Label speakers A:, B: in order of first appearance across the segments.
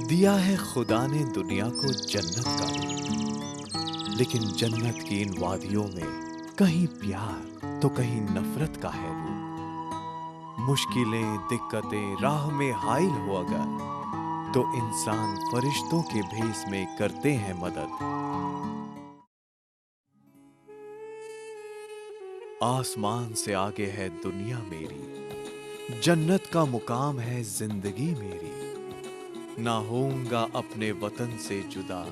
A: दिया है खुदा ने दुनिया को जन्नत का रूप, लेकिन जन्नत की इन वादियों में कहीं प्यार तो कहीं नफरत का है रूप। मुश्किलें दिक्कतें राह में हाइल हो अगर, तो इंसान फरिश्तों के भेस में करते हैं मदद। आसमान से आगे है दुनिया मेरी, जन्नत का मुकाम है जिंदगी मेरी। ना होऊंगा अपने वतन से जुदा,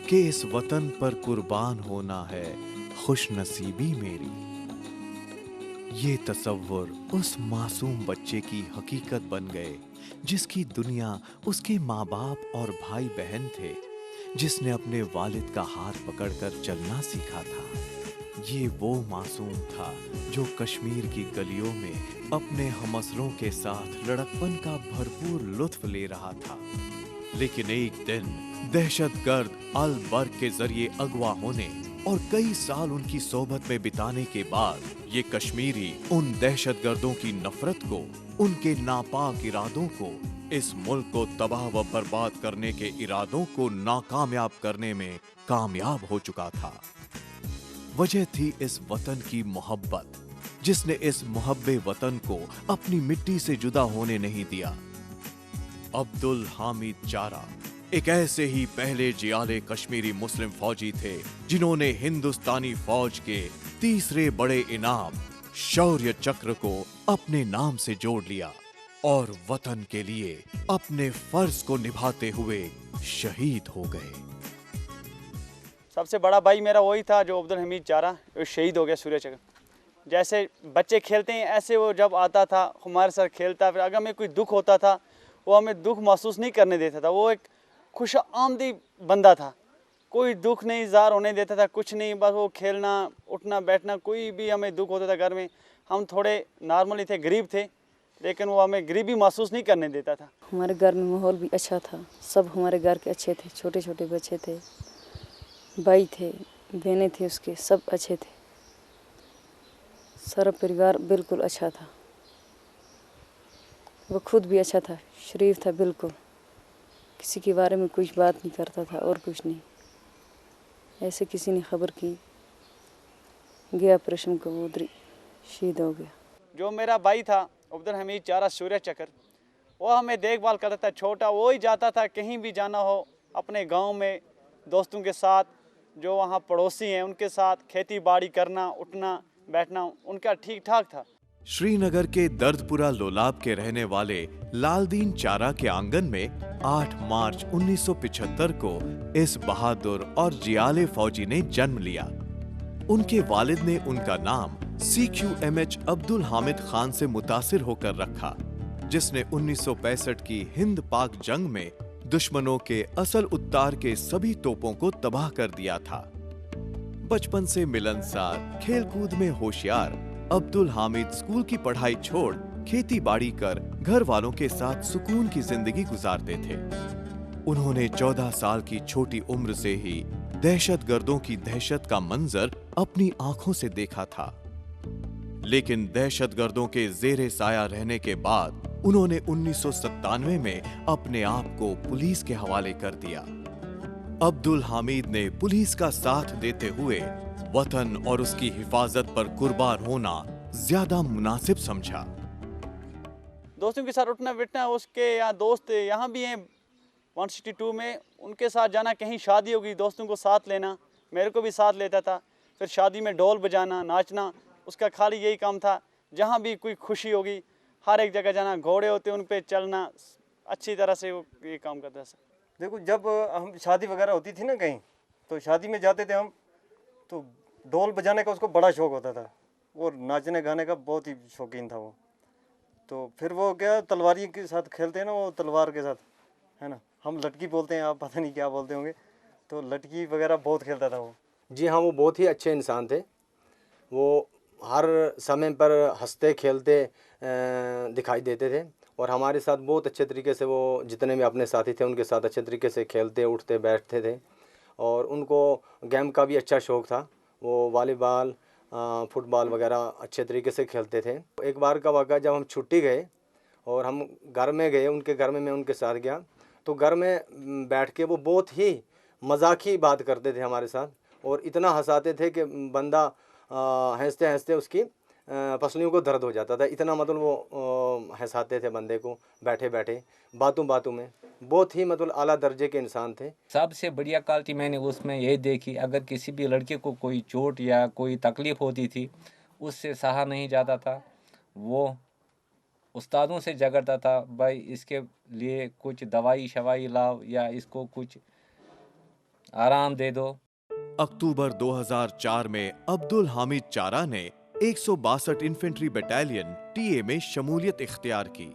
A: कि इस वतन पर कुर्बान होना है खुश नसीबी मेरी। ये तसव्वुर उस मासूम बच्चे की हकीकत बन गए, जिसकी दुनिया उसके माँ बाप और भाई बहन थे, जिसने अपने वालिद का हाथ पकड़कर चलना सीखा था। ये वो मासूम था जो कश्मीर की गलियों में अपने हमअसरों के साथ लड़कपन का भरपूर लुत्फ ले रहा था। लेकिन एक दिन दहशतगर्द अल बर्क के जरिए अगवा होने और कई साल उनकी सोबत में बिताने के बाद ये कश्मीरी उन दहशतगर्दों की नफरत को, उनके नापाक इरादों को, इस मुल्क को तबाह व बर्बाद करने के इरादों को नाकामयाब करने में कामयाब हो चुका था। वजह थी इस वतन की मोहब्बत, जिसने इस मुहब्बे वतन को अपनी मिट्टी से जुदा होने नहीं दिया। अब्दुल हामिद चारा एक ऐसे ही पहले जियाले कश्मीरी मुस्लिम फौजी थे, जिन्होंने हिंदुस्तानी फौज के तीसरे बड़े इनाम शौर्य चक्र को अपने नाम से जोड़ लिया और वतन के लिए अपने फर्ज को निभाते हुए शहीद हो गए।
B: सबसे बड़ा भाई मेरा वही था जो अब्दुल हमीद चारा, वो शहीद हो गया सूर्य चक्र। जैसे बच्चे खेलते हैं ऐसे वो जब आता था हमारे साथ खेलता, फिर अगर हमें कोई दुख होता था वो हमें दुख महसूस नहीं करने देता था। वो एक खुश आमदी बंदा था, कोई दुख नहीं ज़ाहिर होने देता था, कुछ नहीं, बस वो खेलना उठना बैठना। कोई भी हमें दुख होता था घर में, हम थोड़े नॉर्मली थे, गरीब थे, लेकिन वो हमें गरीबी महसूस नहीं करने देता था।
C: हमारे घर में माहौल भी अच्छा था, सब हमारे घर के अच्छे थे, छोटे छोटे बच्चे थे, भाई थे, बहनें थे, उसके सब अच्छे थे, सारा परिवार बिल्कुल अच्छा था। वो खुद भी अच्छा था, शरीफ था बिल्कुल, किसी के बारे में कुछ बात नहीं करता था और कुछ नहीं। ऐसे किसी ने खबर की गया ऑपरेशन को, वो उधर शहीद हो गया।
B: जो मेरा भाई था अब्दुल हमीद चारा सूर्य चक्र, वो हमें देखभाल करता था। छोटा वो ही जाता था, कहीं भी जाना हो अपने गांव में दोस्तों के साथ, जो वहाँ पड़ोसी हैं उनके साथ खेती बाड़ी करना, उठना बैठना उनका ठीक ठाक था।
A: श्रीनगर के दर्दपुरा लोलाब के रहने वाले लालदीन चारा के आंगन में 8 मार्च 1975 को इस बहादुर और जियाले फौजी ने जन्म लिया। उनके वालिद ने उनका नाम CQMH अब्दुल हामिद खान से मुतासिर होकर रखा, जिसने 1965 की हिंद पाक जंग में दुश्मनों के असल उत्तार के सभी तोपों को तबाह कर दिया था। बचपन से मिलनसार, खेलकूद में होशियार अब्दुल हामिद स्कूल की पढ़ाई छोड़ खेती बाड़ी कर घर वालों के साथ सुकून की जिंदगी गुजारते थे। उन्होंने 14 साल की छोटी उम्र से ही दहशतगर्दों की दहशत का मंजर अपनी आंखों से देखा था। लेकिन दहशतगर्दों के जेरे साया रहने के बाद उन्होंने 1997 में अपने आप को पुलिस के हवाले कर दिया। अब्दुल हामिद ने पुलिस का साथ देते हुए वतन और उसकी हिफाजत पर कुर्बान होना ज्यादा मुनासिब समझा।
B: दोस्तों के साथ उठना बैठना, उसके यहाँ दोस्त यहाँ भी हैं 162 में, उनके साथ जाना, कहीं शादी होगी दोस्तों को साथ लेना, मेरे को भी साथ लेता था। फिर शादी में ढोल बजाना, नाचना, उसका खाली यही काम था। जहाँ भी कोई खुशी होगी हर एक जगह जाना, घोड़े होते उन पे चलना, अच्छी तरह से वो ये काम करता था।
D: देखो, जब हम शादी वगैरह होती थी ना कहीं, तो शादी में जाते थे हम, तो ढोल बजाने का उसको बड़ा शौक होता था और नाचने गाने का बहुत ही शौकीन था वो। तो फिर वो क्या तलवारी के साथ खेलते हैं ना, वो तलवार के साथ, है ना, हम लटकी बोलते हैं, आप पता नहीं क्या बोलते होंगे, तो लटकी वगैरह बहुत खेलता था वो।
E: जी हाँ, वो बहुत ही अच्छे इंसान थे। वो हर समय पर हंसते खेलते दिखाई देते थे और हमारे साथ बहुत अच्छे तरीके से, वो जितने भी अपने साथी थे उनके साथ अच्छे तरीके से खेलते उठते बैठते थे। और उनको गेम का भी अच्छा शौक़ था, वो वॉलीबॉल फुटबॉल वगैरह अच्छे तरीके से खेलते थे। एक बार का वाक़ा, जब हम छुट्टी गए और हम घर में गए, उनके घर में मैं उनके साथ गया, तो घर में बैठ के वो बहुत ही मजाकी बात करते थे हमारे साथ, और इतना हंसाते थे कि बंदा हंसते हंसते उसकी पसलियों को दर्द हो जाता था। इतना मतलब वो हंसाते थे बंदे को बैठे बैठे, बातों बातों में। बहुत ही मतलब आला दर्जे के इंसान थे।
F: सबसे बढ़िया क्वालिटी मैंने उसमें ये देखी, अगर किसी भी लड़के को कोई चोट या कोई तकलीफ़ होती थी, उससे सहा नहीं जाता था, वो उस्तादों से झगड़ता था, भाई इसके लिए कुछ दवाई शवाई लाओ या इसको कुछ आराम दे दो।
A: अक्टूबर 2004 में अब्दुल हामिद चारा ने 162 इन्फेंट्री बटालियन टीए में शमूलियत इख्तियार की।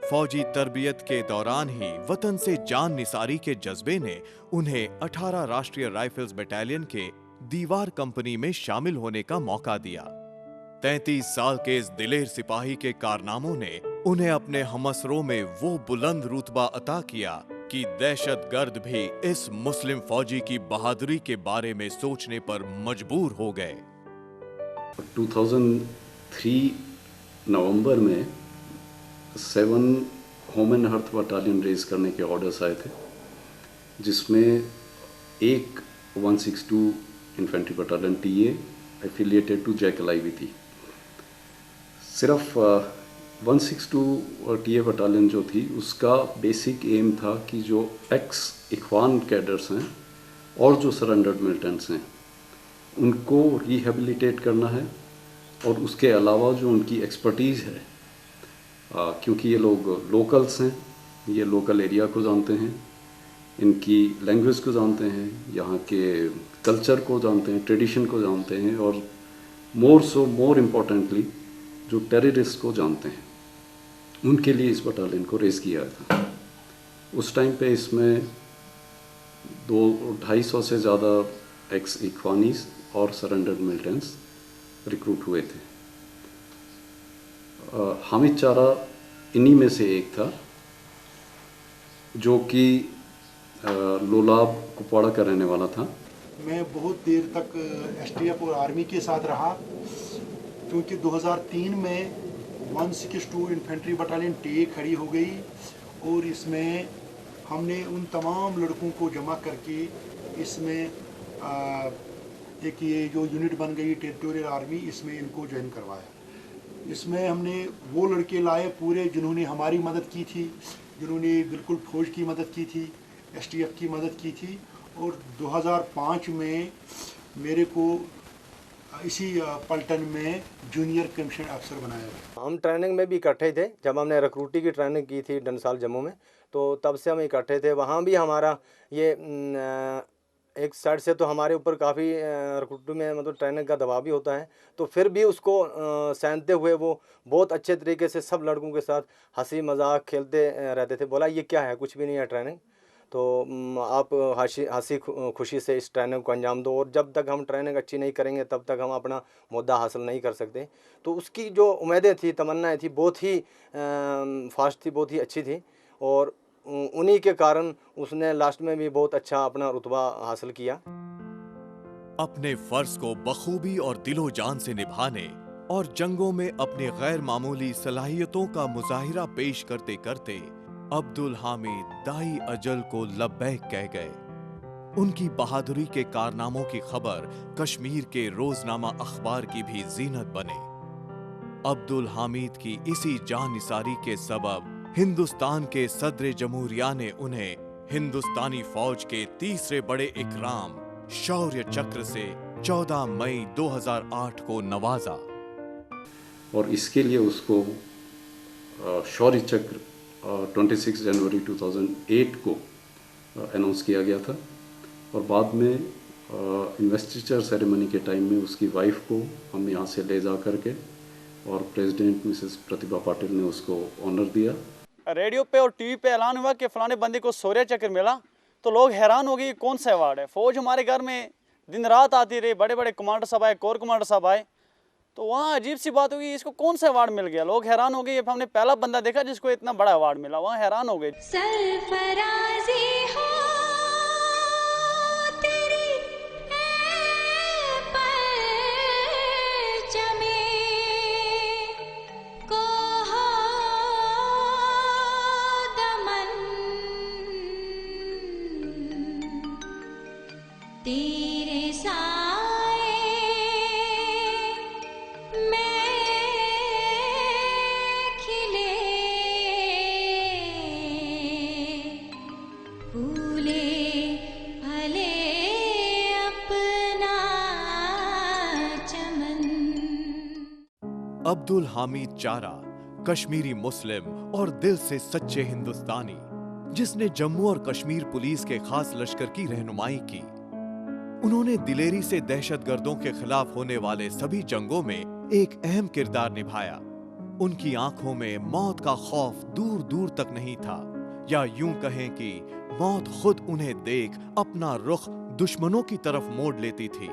A: फौजी तरबियत के दौरान ही वतन से जान निसारी के जज्बे ने उन्हें 18 राष्ट्रीय राइफल्स बटालियन के दीवार कंपनी में शामिल होने का मौका दिया। 33 साल के इस दिलेर सिपाही के कारनामों ने उन्हें अपने हमअसरों में वो बुलंद रुतबा अता किया कि दहशतगर्द भी इस मुस्लिम फौजी की बहादुरी के बारे में सोचने पर मजबूर हो गए।
G: 2003 नवंबर में 7 home and hearth battalion raise करने के ऑर्डर्स आए थे, जिसमें एक 162 infantry battalion TA affiliated to JAK LI थी। सिर्फ 162 टीए बटालियन जो थी उसका बेसिक एम था कि जो एक्स इख्वान कैडर्स हैं और जो सरेंडर्ड मिलिटेंट्स हैं उनको रिहेबिलिटेट करना है, और उसके अलावा जो उनकी एक्सपर्टीज़ है, क्योंकि ये लोग लोकल्स हैं, ये लोकल एरिया को जानते हैं, इनकी लैंग्वेज को जानते हैं, यहाँ के कल्चर को जानते हैं, ट्रेडिशन को जानते हैं, और मोर इम्पोर्टेंटली जो टेररिस्ट को जानते हैं, उनके लिए इस बटालियन को रेस किया था। उस टाइम पे इसमें 250 से ज़्यादा एक्स इख्वानीस और सरेंडर्ड मिलिटेंट्स रिक्रूट हुए थे। हामिद चारा इन्हीं में से एक था, जो कि लोलाब कुपवाड़ा का रहने वाला था।
H: मैं बहुत देर तक एसटीएफ और आर्मी के साथ रहा, क्योंकि 2003 में 162 इन्फेंट्री बटालियन टीए खड़ी हो गई, और इसमें हमने उन तमाम लड़कों को जमा करके इसमें एक ये जो यूनिट बन गई टेरिटोरियल आर्मी, इसमें इनको ज्वाइन करवाया। इसमें हमने वो लड़के लाए पूरे जिन्होंने हमारी मदद की थी, जिन्होंने बिल्कुल फौज की मदद की थी, एसटीएफ की मदद की थी, और 2005 में मेरे को इसी पलटन में जूनियर कमीशन अफसर बनाया गया।
E: हम ट्रेनिंग में भी इकट्ठे थे। जब हमने रिक्रूटिंग की ट्रेनिंग की थी डंसाल जम्मू में, तो तब से हम इकट्ठे थे। वहाँ भी हमारा ये एक साइड से तो हमारे ऊपर काफ़ी रिक्रूटिंग में मतलब ट्रेनिंग का दबाव भी होता है, तो फिर भी उसको सहते हुए वो बहुत अच्छे तरीके से सब लड़कों के साथ हंसी मजाक खेलते रहते थे। बोला ये क्या है, कुछ भी नहीं है ट्रेनिंग, तो आप हंसी खुशी से इस ट्रेनिंग को अंजाम दो, और जब तक हम ट्रेनिंग अच्छी नहीं करेंगे तब तक हम अपना मुद्दा हासिल नहीं कर सकते। तो उसकी जो उम्मीदें थी, तमन्नाएं थी, बहुत ही फास्ट थी, बहुत ही अच्छी थी, और उन्हीं के कारण उसने लास्ट में भी बहुत अच्छा अपना रुतबा हासिल किया।
A: अपने फर्ज को बखूबी और दिलो जान से निभाने और जंगों में अपनी गैर मामूली सलाहियतों का मुजाहिरा पेश करते करते अब्दुल हामिद दाई अजल को लब्बैक कह गए। उनकी बहादुरी के कारनामों की खबर कश्मीर के रोजनामा अखबार की भी जीनत बने। अब्दुल हामिद की इसी जानिसारी के सबब हिंदुस्तान के सदर जमहूरिया ने उन्हें हिंदुस्तानी फौज के तीसरे बड़े इकराम शौर्य चक्र से 14 मई 2008 को नवाजा,
G: और इसके लिए उसको शौर्य चक्र 26 जनवरी 2008 को अनाउंस किया गया था, और बाद में इन्वेस्टिचर सेरेमनी के टाइम में उसकी वाइफ को हम यहाँ से ले जा करके, और प्रेसिडेंट मिसेस प्रतिभा पाटिल ने उसको ऑनर दिया।
B: रेडियो पे और टीवी पे ऐलान हुआ कि फलाने बंदे को शौर्य चक्र मिला, तो लोग हैरान हो गए कौन सा अवार्ड है। फौज हमारे घर में दिन रात आती रही, बड़े बड़े कमांडर साहब आए, कोर कमांडर साहब आए, तो वहाँ अजीब सी बात हुई, इसको कौन सा अवार्ड मिल गया। लोग हैरान हो गए, हमने पहला बंदा देखा जिसको इतना बड़ा अवार्ड मिला, वहाँ हैरान हो गए।
I: सरफराजी हो तेरी परचमे को हो दमन
A: अब्दुल हामिद चारा, कश्मीरी मुस्लिम और दिल से सच्चे हिंदुस्तानी, जिसने जम्मू और कश्मीर पुलिस के खास लश्कर की रहनुमाई की। उन्होंने दिलेरी से दहशतगर्दों के खिलाफ होने वाले सभी जंगों में एक अहम किरदार निभाया। उनकी आंखों में मौत का खौफ दूर दूर तक नहीं था, या यूं कहें कि मौत खुद उन्हें देख अपना रुख दुश्मनों की तरफ मोड़ लेती थी।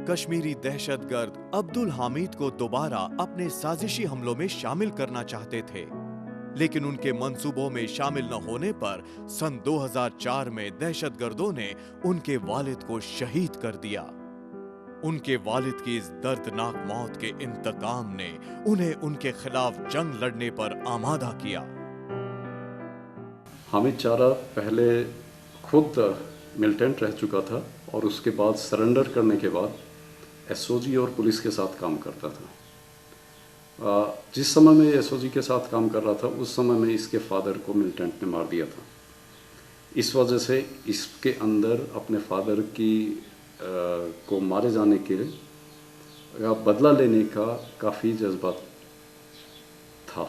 A: कश्मीरी दहशतगर्द अब्दुल हामिद को दोबारा अपने साजिशी हमलों में शामिल करना चाहते थे, लेकिन उनके मंसूबों में शामिल न होने पर सन 2004 में दहशतगर्दों ने उनके वालिद को शहीद कर दिया। उनके वालिद की इस दर्दनाक मौत के इंतकाम ने उन्हें उनके खिलाफ जंग लड़ने पर आमादा किया।
G: हामिद चारा पहले खुद मिलिटेंट रह चुका था और उसके बाद सरेंडर करने के बाद एसओजी और पुलिस के साथ काम करता था। जिस समय में एसओजी के साथ काम कर रहा था उस समय में इसके फादर को मिलिटेंट ने मार दिया था। इस वजह से इसके अंदर अपने फादर की को मारे जाने के बदला लेने का काफ़ी जज्बा था।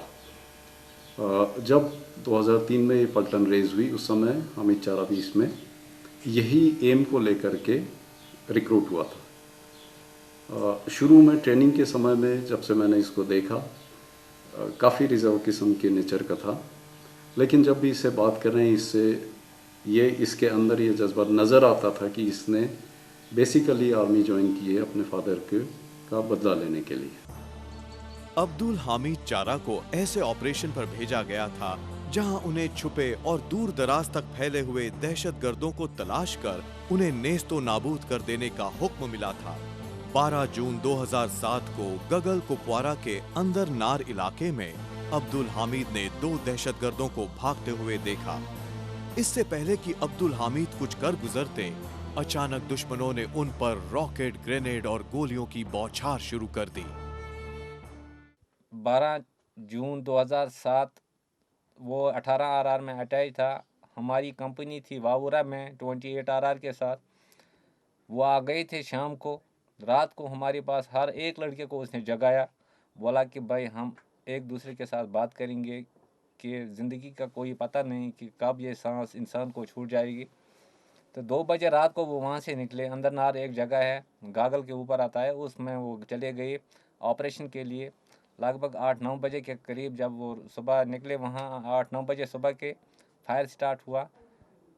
G: जब 2003 में ये पलटन रेज हुई उस समय हामिद चारा भी इसमें यही एम को लेकर के रिक्रूट हुआ था। शुरू में ट्रेनिंग के समय में जब से मैंने इसको देखा काफ़ी रिजर्व किस्म के नेचर का था, लेकिन जब भी इससे बात कर रहे हैं इसके अंदर ये जज्बा नज़र आता था कि इसने बेसिकली आर्मी ज्वाइन की है अपने फादर का बदला लेने के लिए।
A: अब्दुल हामिद चारा को ऐसे ऑपरेशन पर भेजा गया था जहां उन्हें छुपे और दूर दराज तक फैले हुए दहशतगर्दों को तलाश कर उन्हें नेस्तो नाबूद कर देने का हुक्म मिला था। 12 जून 2007 को गगल कुपवारा के अंदर नार इलाके में अब्दुल हामिद ने 2 दहशतगर्दों को भागते हुए देखा। इससे पहले कि अब्दुल हामिद कुछ कर गुजरते, अचानक दुश्मनों ने उन पर रॉकेट, ग्रेनेड और गोलियों की बौछार शुरू कर दी।
F: 12 जून 2007 वो 18 आरआर में अटैच था। हमारी कंपनी थी वावुरा में 28 आरआर के साथ। वो आ गए थे शाम को। रात को हमारे पास हर एक लड़के को उसने जगाया, बोला कि भाई हम एक दूसरे के साथ बात करेंगे कि ज़िंदगी का कोई पता नहीं कि कब ये सांस इंसान को छूट जाएगी। तो 2 बजे रात को वो वहाँ से निकले। अंदर नार एक जगह है, गागल के ऊपर आता है, उसमें वो चले गए ऑपरेशन के लिए। लगभग 8-9 बजे के करीब जब वो सुबह निकले, वहाँ 8-9 बजे सुबह के फायर स्टार्ट हुआ।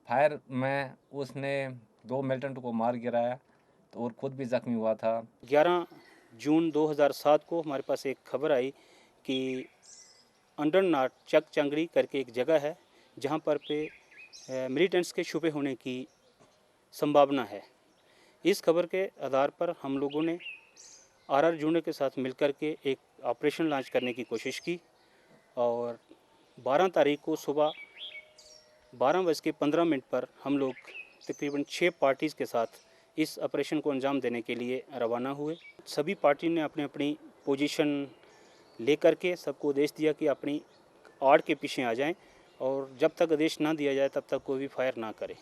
F: फायर में उसने 2 मिलिटेंट को मार गिराया तो और ख़ुद भी ज़ख्मी हुआ था।
J: 11 जून 2007 को हमारे पास एक खबर आई कि अंडरनाट चक चंगड़ी करके एक जगह है जहाँ पर मिलिटेंट्स के छुपे होने की संभावना है। इस खबर के आधार पर हम लोगों ने आरआर जूनियर के साथ मिलकर के एक ऑपरेशन लॉन्च करने की कोशिश की और 12 तारीख को सुबह 12:15 पर हम लोग तकरीबन 6 पार्टीज़ के साथ इस ऑपरेशन को अंजाम देने के लिए रवाना हुए। सभी पार्टी ने अपनी अपनी पोजीशन लेकर के सबको आदेश दिया कि अपनी आड़ के पीछे आ जाएं और जब तक आदेश ना दिया जाए तब तक कोई भी फायर ना करे।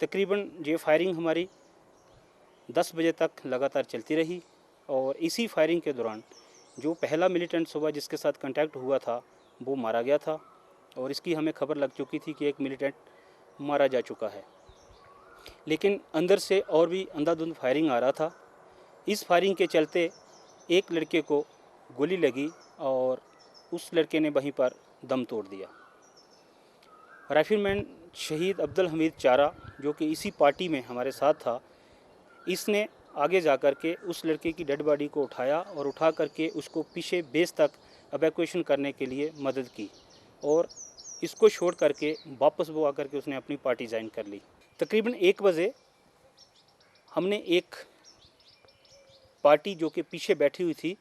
J: तकरीबन ये फायरिंग हमारी 10 बजे तक लगातार चलती रही और इसी फायरिंग के दौरान जो पहला मिलिटेंट सुबह जिसके साथ कांटेक्ट हुआ था वो मारा गया था और इसकी हमें खबर लग चुकी थी कि एक मिलिटेंट मारा जा चुका है। लेकिन अंदर से और भी अंधाधुंध फायरिंग आ रहा था। इस फायरिंग के चलते एक लड़के को गोली लगी और उस लड़के ने वहीं पर दम तोड़ दिया। राइफलमैन शहीद अब्दुल हमीद चारा जो कि इसी पार्टी में हमारे साथ था, इसने आगे जा कर के उस लड़के की डेड बॉडी को उठाया और उठा करके उसको पीछे बेस तक एवैक्यूएशन करने के लिए मदद की और इसको छोड़ करके वापस वो आकर के उसने अपनी पार्टी ज्वाइन कर ली। तकरीबन 1 बजे हमने एक पार्टी जो कि पीछे बैठी हुई थी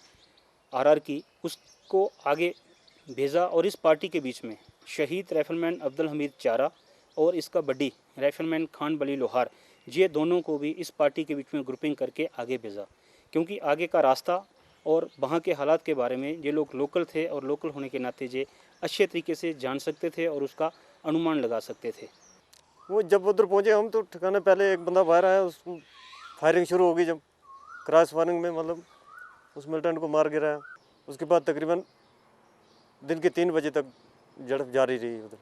J: आरआर की, उसको आगे भेजा और इस पार्टी के बीच में शहीद राइफलमैन अब्दुल हमीद चारा और इसका बड्डी राइफलमैन खान बली लोहार, ये दोनों को भी इस पार्टी के बीच में ग्रुपिंग करके आगे भेजा, क्योंकि आगे का रास्ता और वहाँ के हालात के बारे में ये लोग लोकल थे और लोकल होने के नाते ये अच्छे तरीके से जान सकते थे और उसका अनुमान लगा सकते थे।
D: वो जब उधर पहुँचे हम तो ठिकाने पहले एक बंदा बाहर आया, उसको फायरिंग शुरू हो गई। जब क्रॉस फायरिंग में मतलब उस मिलिटेंट को मार गिराया। उसके बाद तकरीबन दिन के 3 बजे तक झड़प जारी रही। उधर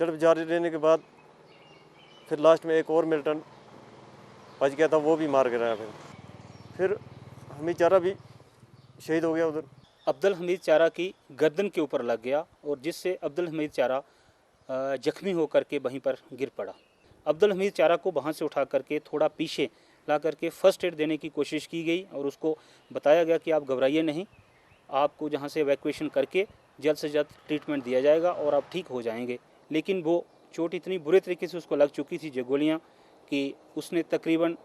D: झड़प जारी रहने के बाद फिर लास्ट में एक और मिलिटेंट बच गया था, वो भी मार गिराया। फिर हमीद चारा भी शहीद हो गया उधर।
J: अब्दुल हमीद चारा की गर्दन के ऊपर लग गया और जिससे अब्दुल हमीद चारा जख्मी होकर के वहीं पर गिर पड़ा। अब्दुल हमीद चारा को वहाँ से उठा करके थोड़ा पीछे ला करके फ़र्स्ट एड देने की कोशिश की गई और उसको बताया गया कि आप घबराइए नहीं, आपको जहाँ से एवैक्यूएशन करके जल्द से जल्द ट्रीटमेंट दिया जाएगा और आप ठीक हो जाएंगे। लेकिन वो चोट इतनी बुरे तरीके से उसको लग चुकी थी गोलियाँ कि उसने तकरीबन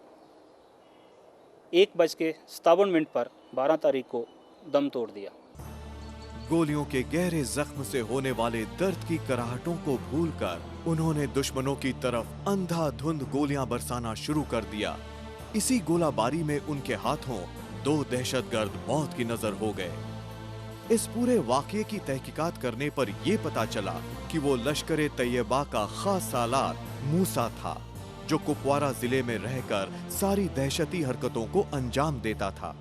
J: 1:57 पर 12 तारीख को दम तोड़ दिया।
A: गोलियों के गहरे जख्म से होने वाले दर्द की कराहटों को भूलकर उन्होंने दुश्मनों की तरफ अंधाधुंध गोलियां बरसाना शुरू कर दिया। इसी गोलाबारी में उनके हाथों 2 दहशतगर्द मौत की नजर हो गए। इस पूरे वाकये की तहकीकात करने पर यह पता चला कि वो लश्कर तैयबा का खास सालार मूसा था, जो कुपवारा जिले में रहकर सारी दहशती हरकतों को अंजाम देता था।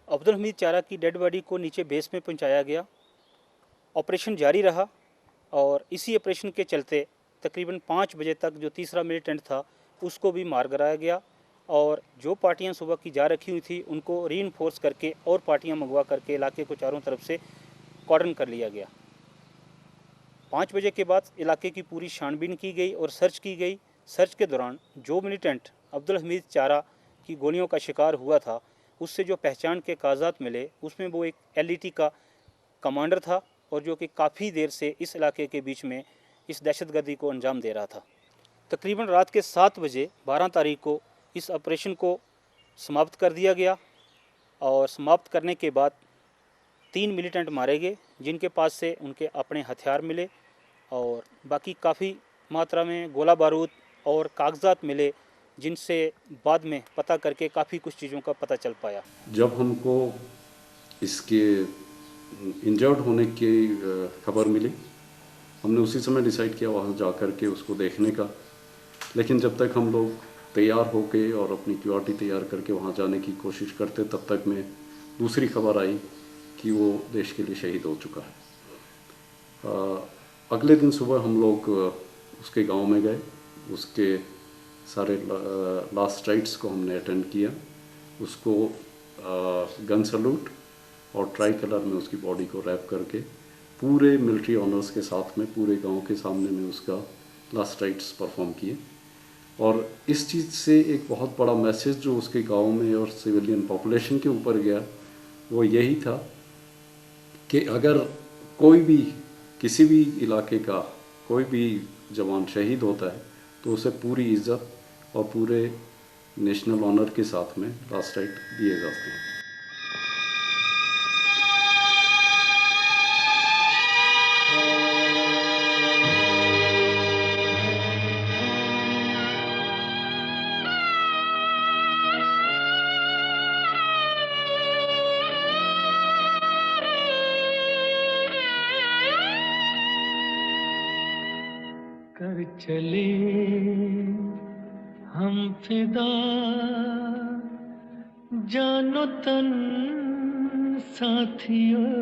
J: अब्दुल हमीद चारा की डेड बॉडी को नीचे बेस में पहुंचाया गया। ऑपरेशन जारी रहा और इसी ऑपरेशन के चलते तकरीबन 5 बजे तक जो तीसरा मिलिटेंट था उसको भी मार गिराया गया और जो पार्टियां सुबह की जा रखी हुई थी उनको रीइंफोर्स करके और पार्टियां मंगवा करके इलाके को चारों तरफ से कॉर्डन कर लिया गया। 5 बजे के बाद इलाके की पूरी छानबीन की गई और सर्च की गई। सर्च के दौरान जो मिलिटेंट अब्दुल हमीद चारा की गोलियों का शिकार हुआ था उससे जो पहचान के कागजात मिले उसमें वो एक LET का कमांडर था और जो कि काफ़ी देर से इस इलाके के बीच में इस दहशतगर्दी को अंजाम दे रहा था। तकरीबन रात के 7 बजे 12 तारीख को इस ऑपरेशन को समाप्त कर दिया गया और समाप्त करने के बाद 3 मिलिटेंट मारे गए जिनके पास से उनके अपने हथियार मिले और बाकी काफ़ी मात्रा में गोला बारूद और कागजात मिले जिनसे बाद में पता करके काफ़ी कुछ चीज़ों का पता चल पाया।
G: जब हमको इसके इंजर्ड होने की खबर मिली हमने उसी समय डिसाइड किया वहाँ जा कर के उसको देखने का, लेकिन जब तक हम लोग तैयार होके और अपनी QRT तैयार करके वहाँ जाने की कोशिश करते तब तक में दूसरी खबर आई कि वो देश के लिए शहीद हो चुका है। अगले दिन सुबह हम लोग उसके गांव में गए, उसके सारे लास्ट राइट्स को हमने अटेंड किया, उसको गन सैल्यूट और ट्राई कलर में उसकी बॉडी को रैप करके पूरे मिलिट्री ऑनर्स के साथ में पूरे गांव के सामने में उसका लास्ट राइट्स परफॉर्म किए। और इस चीज़ से एक बहुत बड़ा मैसेज जो उसके गांव में और सिविलियन पॉपुलेशन के ऊपर गया वो यही था कि अगर कोई भी किसी भी इलाके का कोई भी जवान शहीद होता है तो उसे पूरी इज्जत और पूरे नेशनल ऑनर के साथ में लास्ट राइट दिए जाते हैं।
K: कर चले हम फिदा जानो तन साथियों,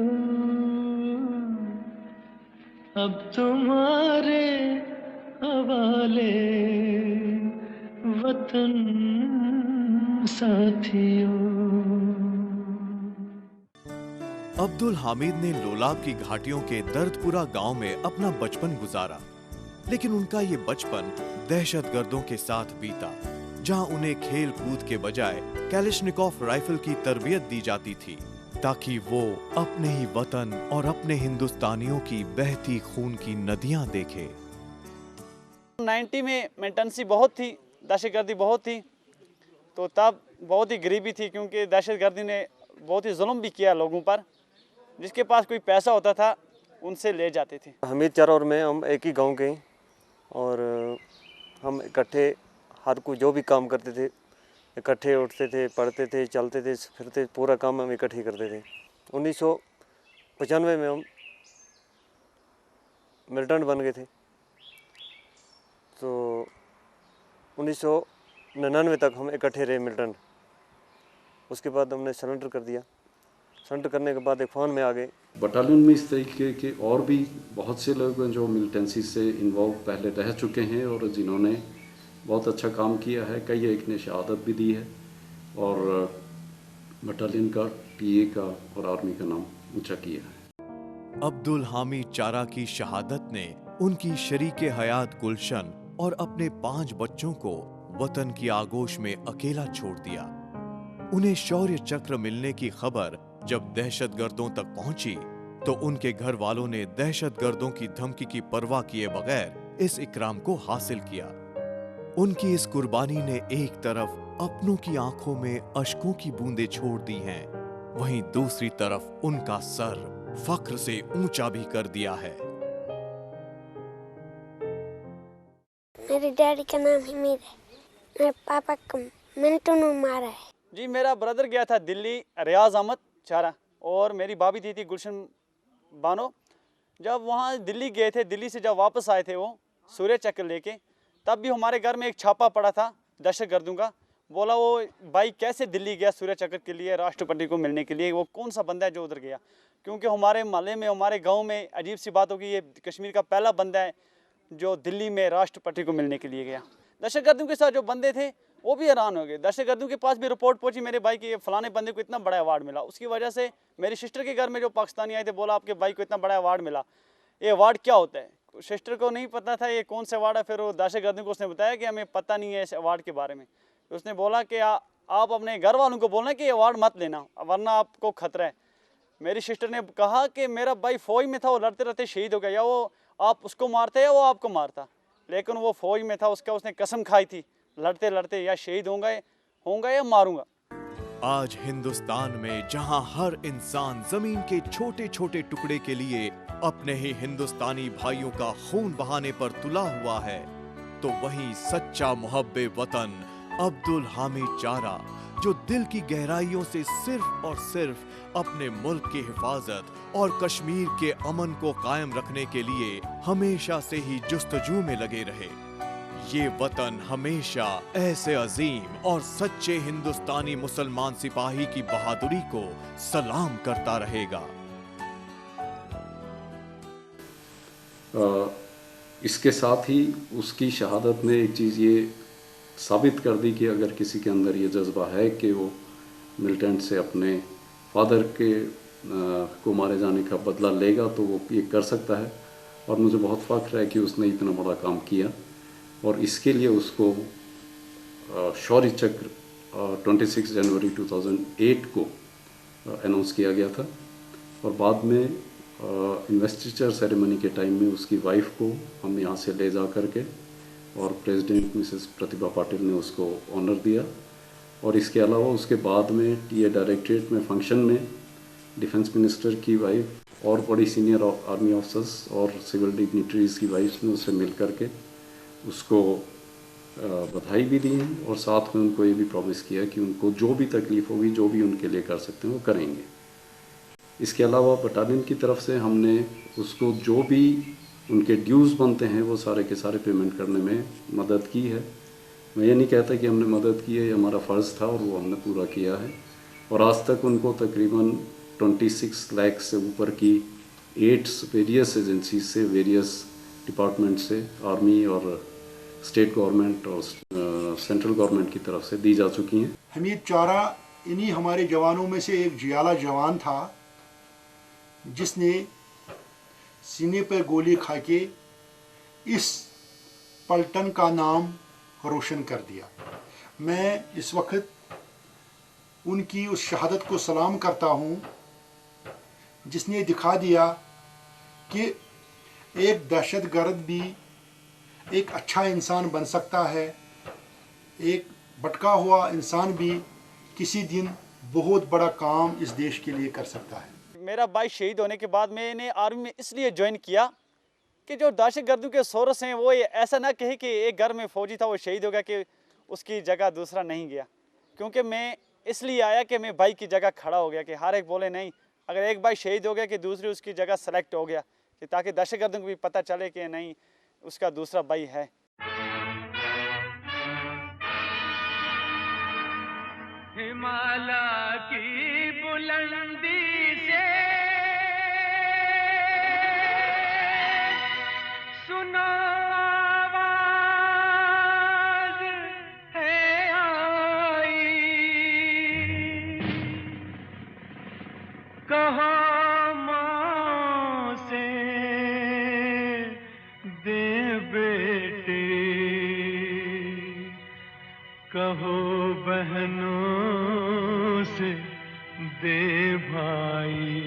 K: अब तुम्हारे हवाले वतन साथियों।
A: अब्दुल हामिद ने लोलाब की घाटियों के दर्दपुरा गांव में अपना बचपन गुजारा, लेकिन उनका ये बचपन दहशतगर्दों के साथ बीता, जहां उन्हें खेल कूद के बजाय कैलिशनिकोव राइफल की तरबियत दी जाती थी ताकि वो अपने ही वतन और अपने हिंदुस्तानियों की बहती खून की नदियां देखे।
B: 90 में मिलिटेंसी बहुत थी, दहशतगर्दी बहुत थी, तो तब बहुत ही गरीबी थी क्योंकि दहशतगर्दी ने बहुत ही जुल्म भी किया लोगों पर। जिसके पास कोई पैसा होता था उनसे ले जाते थे।
D: हमीद चारा और मैं हम एक ही गांव के हैं और हम इकट्ठे हर कोई जो भी काम करते थे इकट्ठे उठते थे, पढ़ते थे, चलते थे, फिरते, पूरा काम हम इकट्ठे करते थे। 1995 में हम मिलिटेंट बन गए थे, तो 1999 तक हम इकट्ठे रहे मिलिटेंट। उसके बाद हमने सरेंडर कर दिया। सरेंडर करने के बाद एक फ़ोन में आ गए।
G: बटालियन में इस तरीके के और भी बहुत से लोग हैं जो मिलिटेंसी से इन्वॉल्व पहले रह चुके हैं और जिन्होंने बहुत अच्छा काम किया है। कई एक ने शहादत भी दी है और बटालियन का, टीए का और आर्मी का नाम ऊंचा किया है।
A: अब्दुल हामिद चारा की शहादत ने उनकी शरीके हयात गुलशन और अपने 5 बच्चों को वतन की आगोश में अकेला छोड़ दिया। उन्हें शौर्य चक्र मिलने की खबर जब दहशतगर्दों तक पहुंची तो उनके घर वालों ने दहशतगर्दों की धमकी की परवाह किए बगैर इस इकराम को हासिल किया। उनकी इस कुर्बानी ने एक तरफ अपनों की आंखों में अश्कों की बूंदें छोड़ दी हैं, वहीं दूसरी तरफ उनका सर फख्र से ऊंचा भी कर दिया है।
L: मेरे डैडी का नाम हमीद है, मेरे पापा को मिंटू ने मारा है।
B: जी, मेरा ब्रदर गया था दिल्ली, रियाज अहमद चारा, और मेरी भाभी थी गुलशन बानो। जब वहाँ दिल्ली गए थे, दिल्ली से जब वापस आए थे वो सूर्य चक्र लेके, तब भी हमारे घर में एक छापा पड़ा था दहशतगर्दों का। बोला वो भाई कैसे दिल्ली गया सूर्य चक्र के लिए, राष्ट्रपति को मिलने के लिए, वो कौन सा बंदा है जो उधर गया। क्योंकि हमारे मोहल्ले में, हमारे गांव में अजीब सी बात होगी, ये कश्मीर का पहला बंदा है जो दिल्ली में राष्ट्रपति को मिलने के लिए गया। दहशतगर्दों के साथ जो बंदे थे वो भी हैरान हो गए। दहशतगर्दों के पास भी रिपोर्ट पहुंची मेरे भाई की, फलाने बंदे को इतना बड़ा अवार्ड मिला। उसकी वजह से मेरी सिस्टर के घर में जो पाकिस्तानी आए थे, बोला आपके भाई को इतना बड़ा अवार्ड मिला, ये अवार्ड क्या होता है। सिस्टर को नहीं पता था ये कौन सा अवार्ड है। फिर वो दहशतगर्दों को उसने बताया कि हमें पता नहीं है इस अवार्ड के बारे में। तो उसने बोला कि आप अपने घर वालों को बोलना कि ये अवार्ड मत लेना वरना आपको खतरा है। मेरी सिस्टर ने कहा कि मेरा भाई फौज में था, वो लड़ते लड़ते शहीद हो गया, या वो आप उसको मारते या वो आपको मारता, लेकिन वो फौज में था, उसने कसम खाई थी लड़ते लड़ते या शहीद होऊंगा या मारूंगा।
A: आज हिंदुस्तान में जहां हर इंसान जमीन के छोटे छोटे टुकड़े के लिए अपने ही हिंदुस्तानी भाइयों का खून बहाने पर तुला हुआ है, तो वहीं सच्चा मुहब्बे वतन अब्दुल हामिद चारा, जो दिल की गहराइयों से सिर्फ और सिर्फ अपने मुल्क की हिफाजत और कश्मीर के अमन को कायम रखने के लिए हमेशा से ही जुस्तजू में लगे रहे, ये वतन हमेशा ऐसे अजीम और सच्चे हिंदुस्तानी मुसलमान सिपाही की बहादुरी को सलाम करता रहेगा।
G: इसके साथ ही उसकी शहादत ने एक चीज़ ये साबित कर दी कि अगर किसी के अंदर ये जज्बा है कि वो मिलिटेंट से अपने फादर के को मारे जाने का बदला लेगा तो वो ये कर सकता है। और मुझे बहुत फ़ख्र है कि उसने इतना बड़ा काम किया और इसके लिए उसको शौर्य चक्र 26 जनवरी 2008 को अनाउंस किया गया था। और बाद में इन्वेस्टिचर सेरेमनी के टाइम में उसकी वाइफ को हम यहाँ से ले जा करके और प्रेसिडेंट मिसेस प्रतिभा पाटिल ने उसको ऑनर दिया। और इसके अलावा उसके बाद में टीए डायरेक्टरेट में फंक्शन में डिफेंस मिनिस्टर की वाइफ और बड़ी सीनियर आर्मी ऑफिसर्स और सिविल डिग्निटरीज की वाइफ ने उससे मिल करके उसको बधाई भी दी हैं और साथ में उनको ये भी प्रॉमिस किया कि उनको जो भी तकलीफ़ होगी, जो भी उनके लिए कर सकते हैं वो करेंगे। इसके अलावा बटालियन की तरफ से हमने उसको जो भी उनके ड्यूज़ बनते हैं वो सारे के सारे पेमेंट करने में मदद की है। मैं ये नहीं कहता कि हमने मदद की है, ये हमारा फ़र्ज़ था और वो हमने पूरा किया है। और आज तक उनको तकरीबन 26 लाख से ऊपर की एड्स वेरियस एजेंसी से, वेरियस डिपार्टमेंट से, आर्मी और स्टेट गवर्नमेंट और सेंट्रल गवर्नमेंट की तरफ से दी जा चुकी हैं।
H: हमीद चारा इन्हीं हमारे जवानों में से एक जियाला जवान था जिसने सीने पर गोली खा के इस पलटन का नाम रोशन कर दिया। मैं इस वक्त उनकी उस शहादत को सलाम करता हूँ जिसने दिखा दिया कि एक दहशतगर्द भी एक अच्छा इंसान बन सकता है, एक भटका हुआ इंसान भी किसी दिन बहुत बड़ा काम इस देश के लिए कर सकता है।
B: मेरा भाई शहीद होने के बाद मैंने आर्मी में इसलिए ज्वाइन किया कि जो दहशतगर्दों के सोर्स हैं वो ऐसा ना कहे कि एक घर में फौजी था वो शहीद हो गया कि उसकी जगह दूसरा नहीं गया। क्योंकि मैं इसलिए आया कि मैं भाई की जगह खड़ा हो गया कि हर एक बोले नहीं, अगर एक भाई शहीद हो गया कि दूसरी उसकी जगह सेलेक्ट हो गया, कि ताकि दहशतगर्दों को भी पता चले कि नहीं उसका दूसरा भाई है।
K: हिमालय की बुलंदी से सुनो आवाज है आई, कहो माँ से दे बेटे, कहो बहनों से दे भाई।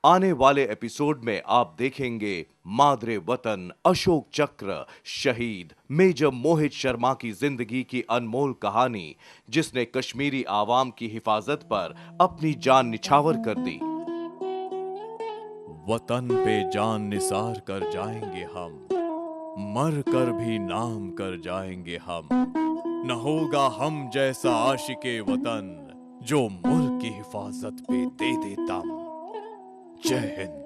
A: आने वाले एपिसोड में आप देखेंगे मादरे वतन अशोक चक्र शहीद मेजर मोहित शर्मा की जिंदगी की अनमोल कहानी, जिसने कश्मीरी आवाम की हिफाजत पर अपनी जान निछावर कर दी। वतन पे जान निसार कर जाएंगे हम, मर कर भी नाम कर जाएंगे हम। न होगा हम जैसा आशिके वतन, जो मुल्क की हिफाजत पे दे दे दम। जय हिंद।